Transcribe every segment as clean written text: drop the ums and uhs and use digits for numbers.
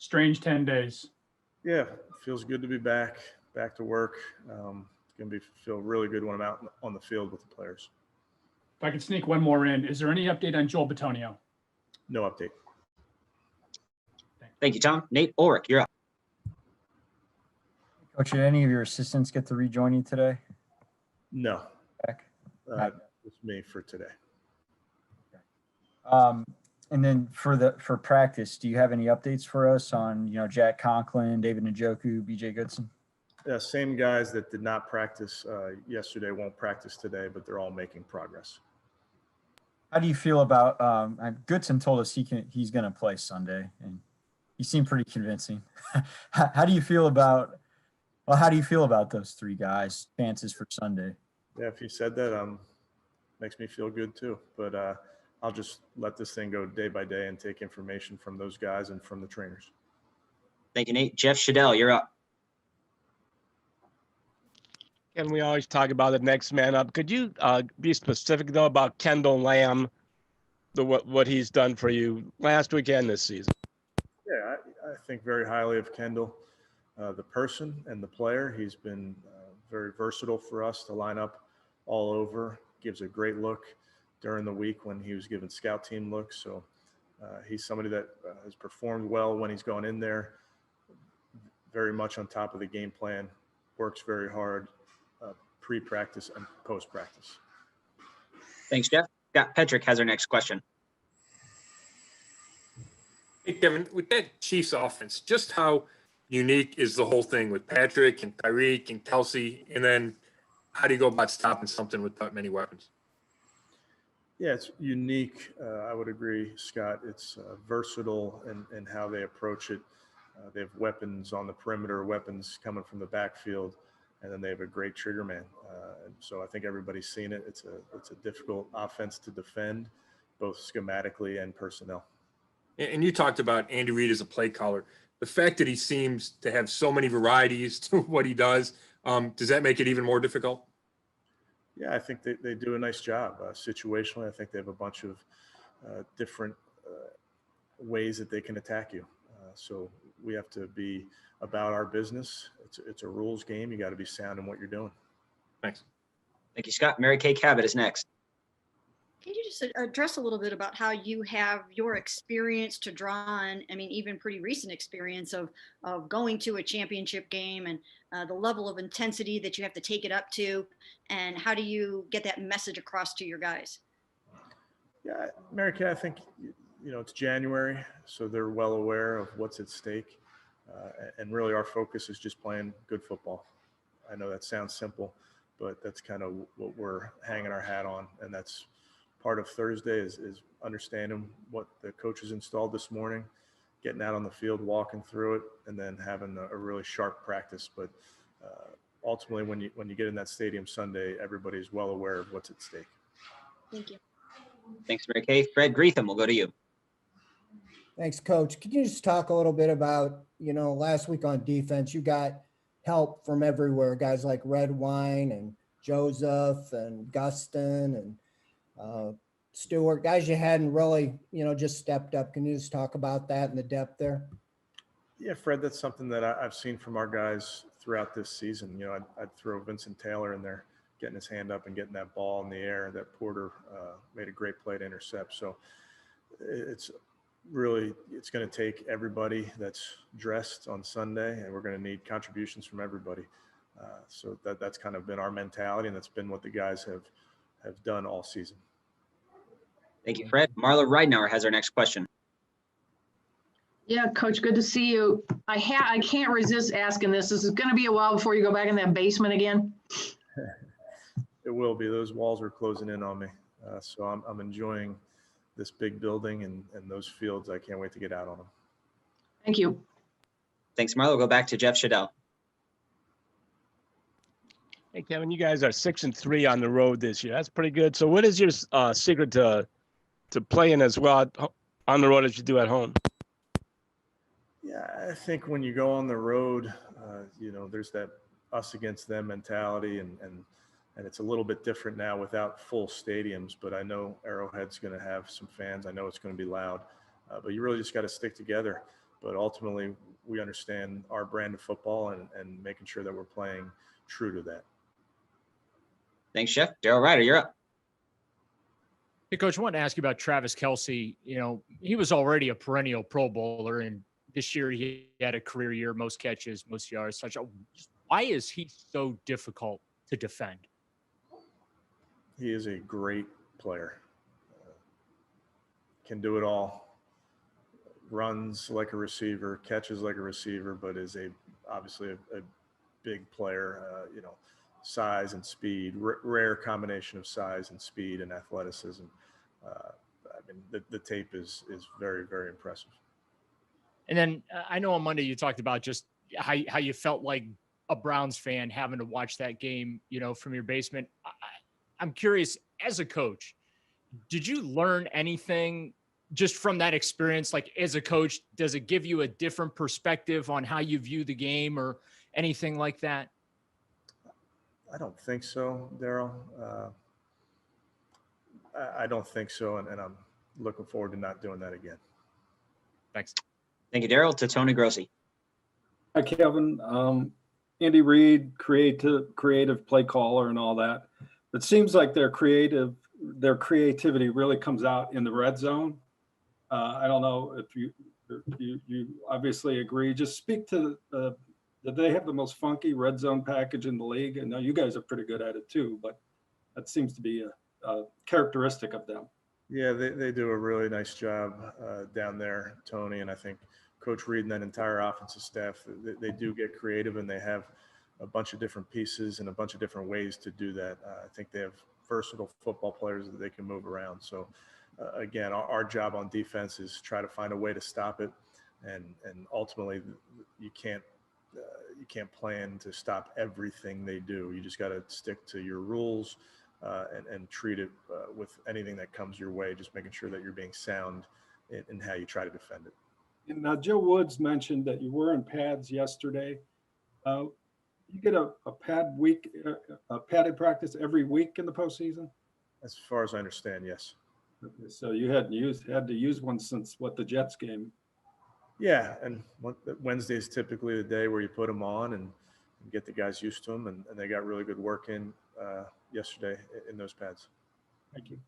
strange 10 days. Yeah, it feels good to be back to work. It's going to feel really good when I'm out on the field with the players. If I could sneak one more in, is there any update on Joel Bitonio? No update. Thank you, Tom. Nate Ulrich, you're up. Coach, did any of your assistants get to rejoin you today? No. Back? It's me for today. And then for practice, do you have any updates for us on, Jack Conklin, David Njoku, BJ Goodson? Yeah, same guys that did not practice yesterday won't practice today, but they're all making progress. How do you feel about Goodson told us he's going to play Sunday, and he seemed pretty convincing. How do you feel about those three guys' chances for Sunday? Yeah, if he said that, makes me feel good too. But I'll just let this thing go day by day and take information from those guys and from the trainers. Thank you, Nate. Jeff Shadell, you're up. And we always talk about the next man up. Could you be specific, though, about Kendall Lamb, what he's done for you last weekend this season? Yeah, I think very highly of Kendall, the person and the player. He's been very versatile for us to line up all over. Gives a great look during the week when he was giving scout team looks. So he's somebody that has performed well when he's gone in there, very much on top of the game plan, works very hard, pre-practice and post-practice. Thanks, Jeff. Scott Petrick has our next question. Hey, Kevin, with that Chiefs offense, just how unique is the whole thing with Patrick and Tyreek and Kelsey? And then how do you go about stopping something with that many weapons? Yeah, it's unique. I would agree, Scott. It's versatile in how they approach it. They have weapons on the perimeter, weapons coming from the backfield, and then they have a great trigger man. And so I think everybody's seen it. It's a difficult offense to defend, both schematically and personnel. And you talked about Andy Reid as a play caller. The fact that he seems to have so many varieties to what he does that make it even more difficult? Yeah, I think they do a nice job. Situationally, I think they have a bunch of different ways that they can attack you. So we have to be about our business. It's a rules game. You got to be sound in what you're doing. Thanks. Thank you, Scott. Mary Kay Cabot is next. Can you just address a little bit about how you have your experience to draw on, I mean, even pretty recent experience of going to a championship game and the level of intensity that you have to take it up to, and how do you get that message across to your guys? Yeah, Mary Kay, I think, it's January, so they're well aware of what's at stake. And really our focus is just playing good football. I know that sounds simple, but that's kind of what we're hanging our hat on. And that's part of Thursday is understanding what the coaches installed this morning, getting out on the field, walking through it, and then having a really sharp practice. But ultimately, when you get in that stadium Sunday, everybody's well aware of what's at stake. Thank you. Thanks, Mary Kay. Fred Greetham, we'll go to you. Thanks, Coach. Could you just talk a little bit about, last week on defense, you got help from everywhere, guys like Red Wine and Joseph and Gustin and Stewart, guys you hadn't really, just stepped up. Can you just talk about that and the depth there? Yeah, Fred, that's something that I've seen from our guys throughout this season. I'd throw Vincent Taylor in there, getting his hand up and getting that ball in the air. That Porter made a great play to intercept. So it's going to take everybody that's dressed on Sunday, and we're going to need contributions from everybody. So that's kind of been our mentality, and that's been what the guys have done all season. Thank you, Fred. Marla Ridenour has our next question. Yeah, Coach, good to see you. I can't resist asking this. This is going to be a while before you go back in that basement again. It will be. Those walls are closing in on me. So I'm enjoying this big building and those fields. I can't wait to get out on them. Thank you. Thanks, Marla. We'll go back to Jeff Shadell. Hey, Kevin, you guys are 6-3 on the road this year. That's pretty good. So what is your secret to playing as well on the road as you do at home? Yeah, I think when you go on the road, there's that us against them mentality, and it's a little bit different now without full stadiums. But I know Arrowhead's going to have some fans. I know it's going to be loud, but you really just got to stick together. but ultimately we understand our brand of football and making sure that we're playing true to that. Thanks, Jeff. Daryl Ryder, you're up. Hey, Coach, I wanted to ask you about Travis Kelce. You know, he was already a perennial Pro Bowler, and this year he had a career year, most catches, most yards. Such a, why is he so difficult to defend? He is a great player. Can do it all. Runs like a receiver, catches like a receiver, but is obviously a big player. You know, size and speed, rare combination of size and speed and athleticism. I mean, the tape is very, very impressive. And then I know on Monday you talked about just how you felt like a Browns fan having to watch that game, you know, from your basement. I'm curious, as a coach, did you learn anything just from that experience? Like, as a coach, does it give you a different perspective on how you view the game or anything like that? I don't think so, Daryl. I don't think so, and I'm looking forward to not doing that again. Thanks. Thank you, Daryl. To Tony Grossi. Hi, Kevin. Andy Reid, creative play caller and all that. It seems like their creativity really comes out in the red zone. I don't know if you obviously agree. Just speak to that they have the most funky red zone package in the league. And I know you guys are pretty good at it too, but that seems to be a characteristic of them. Yeah, they do a really nice job down there, Tony. And I think Coach Reid and that entire offensive staff, they do get creative, and they have a bunch of different pieces and a bunch of different ways to do that. I think they have versatile football players that they can move around. So again, our job on defense is try to find a way to stop it. And ultimately you can't plan to stop everything they do. You just got to stick to your rules and treat it with anything that comes your way, just making sure that you're being sound in how you try to defend it. And now Joe Woods mentioned that you were in pads yesterday. You get a padded practice every week in the postseason? As far as I understand, yes. Okay, so you had to use one since the Jets game. Yeah, and Wednesday is typically the day where you put them on and get the guys used to them, and they got really good work in yesterday in those pads. Thank you.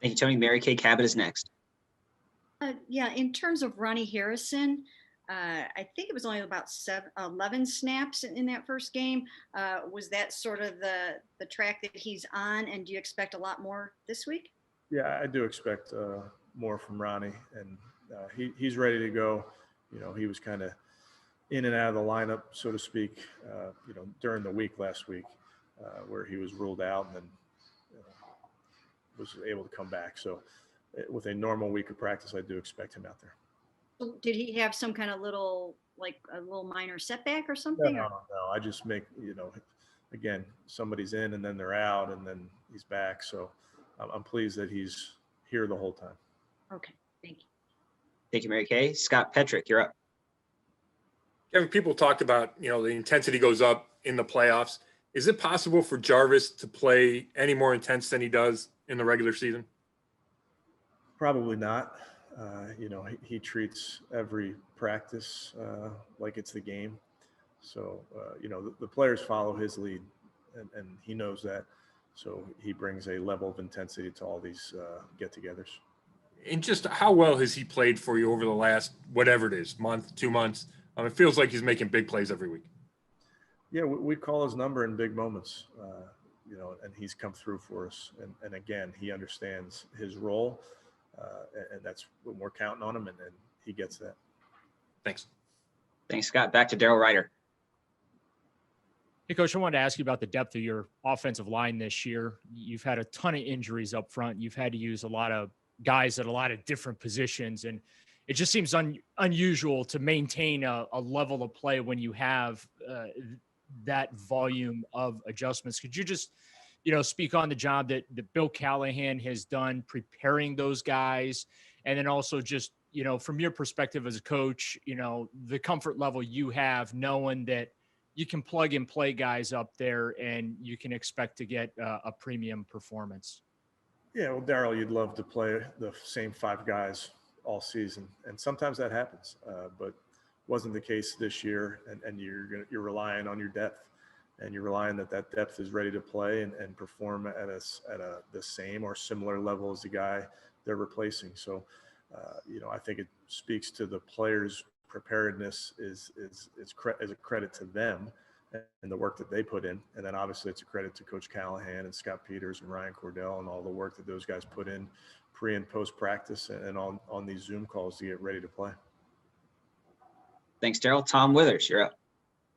Thank you, Tony. Mary Kay Cabot is next. Yeah, in terms of Ronnie Harrison, I think it was only about 11 snaps in that first game. Was that sort of the track that he's on, and do you expect a lot more this week? Yeah, I do expect more from Ronnie, and he's ready to go. You know, he was kind of in and out of the lineup, so to speak, you know, during the week last week, where he was ruled out and then was able to come back. So with a normal week of practice, I do expect him out there. Did he have some kind of little minor setback or something? No. I just make, you know, again, somebody's in and then they're out and then he's back. So I'm pleased that he's here the whole time. Okay, thank you. Thank you, Mary Kay. Scott Petrick, you're up. Kevin, people talked about, you know, the intensity goes up in the playoffs. Is it possible for Jarvis to play any more intense than he does in the regular season? Probably not. You know, he treats every practice like it's the game. So, you know, the players follow his lead, and he knows that. So he brings a level of intensity to all these get-togethers. And just how well has he played for you over the last, whatever it is, month, 2 months? It feels like he's making big plays every week. Yeah, we call his number in big moments, you know, and he's come through for us. And again, he understands his role, and that's when we're counting on him, and he gets that. Thanks. Thanks, Scott. Back to Daryl Ryder. Hey, Coach, I wanted to ask you about the depth of your offensive line this year. You've had a ton of injuries up front. You've had to use a lot of guys at a lot of different positions, and it just seems unusual to maintain a level of play when you have that volume of adjustments. Could you just, you know, speak on the job that Bill Callahan has done preparing those guys, and then also just, you know, from your perspective as a coach, you know, the comfort level you have knowing that you can plug and play guys up there and you can expect to get a premium performance? Yeah, well, Daryl, you'd love to play the same 5 guys all season. And sometimes that happens, but wasn't the case this year. And you're relying on your depth, and you're relying that depth is ready to play and perform at the same or similar level as the guy they're replacing. So, I think it speaks to the players' preparedness is a credit to them and the work that they put in. And then obviously it's a credit to Coach Callahan and Scott Peters and Ryan Cordell and all the work that those guys put in pre and post practice and on these Zoom calls to get ready to play. Thanks, Daryl. Tom Withers, you're up.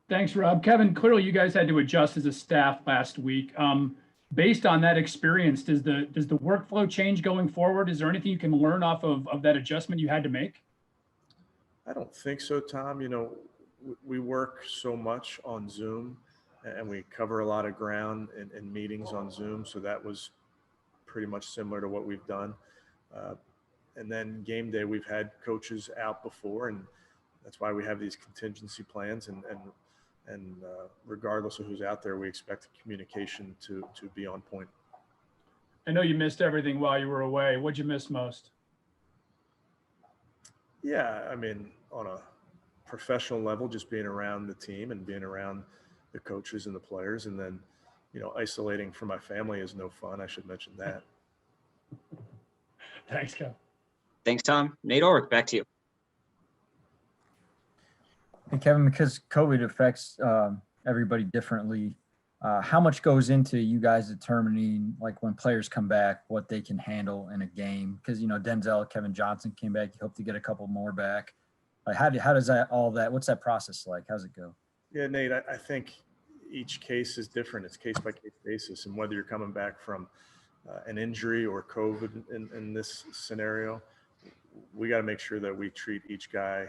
Thanks, Rob. Kevin, clearly you guys had to adjust as a staff last week. Based on that experience, does the workflow change going forward? Is there anything you can learn off of that adjustment you had to make? I don't think so, Tom. We work so much on Zoom and we cover a lot of ground in meetings on Zoom. So that was pretty much similar to what we've done. And then game day, we've had coaches out before, and that's why we have these contingency plans. And regardless of who's out there, we expect the communication to be on point. I know you missed everything while you were away. What'd you miss most? Yeah, I mean, on a professional level, just being around the team and being around the coaches and the players. And then, isolating from my family is no fun. I should mention that. Thanks, Kevin. Thanks, Tom. Nate Orrick, back to you. Hey, Kevin, because COVID affects everybody differently, how much goes into you guys determining, like, when players come back, what they can handle in a game? Because, Denzel, Kevin Johnson came back. You hope to get a couple more back. Like, how does what's that process like? How's it go? Yeah, Nate, I think each case is different. It's case by case basis. And whether you're coming back from an injury or COVID in this scenario, we got to make sure that we treat each guy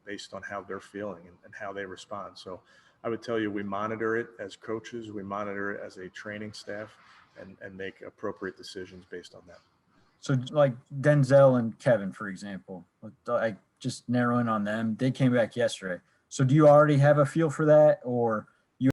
based on how they're feeling and how they respond. So I would tell you, we monitor it as coaches, we monitor it as a training staff, and make appropriate decisions based on that. So, like Denzel and Kevin, for example, like just narrowing on them, they came back yesterday. So do you already have a feel for that, or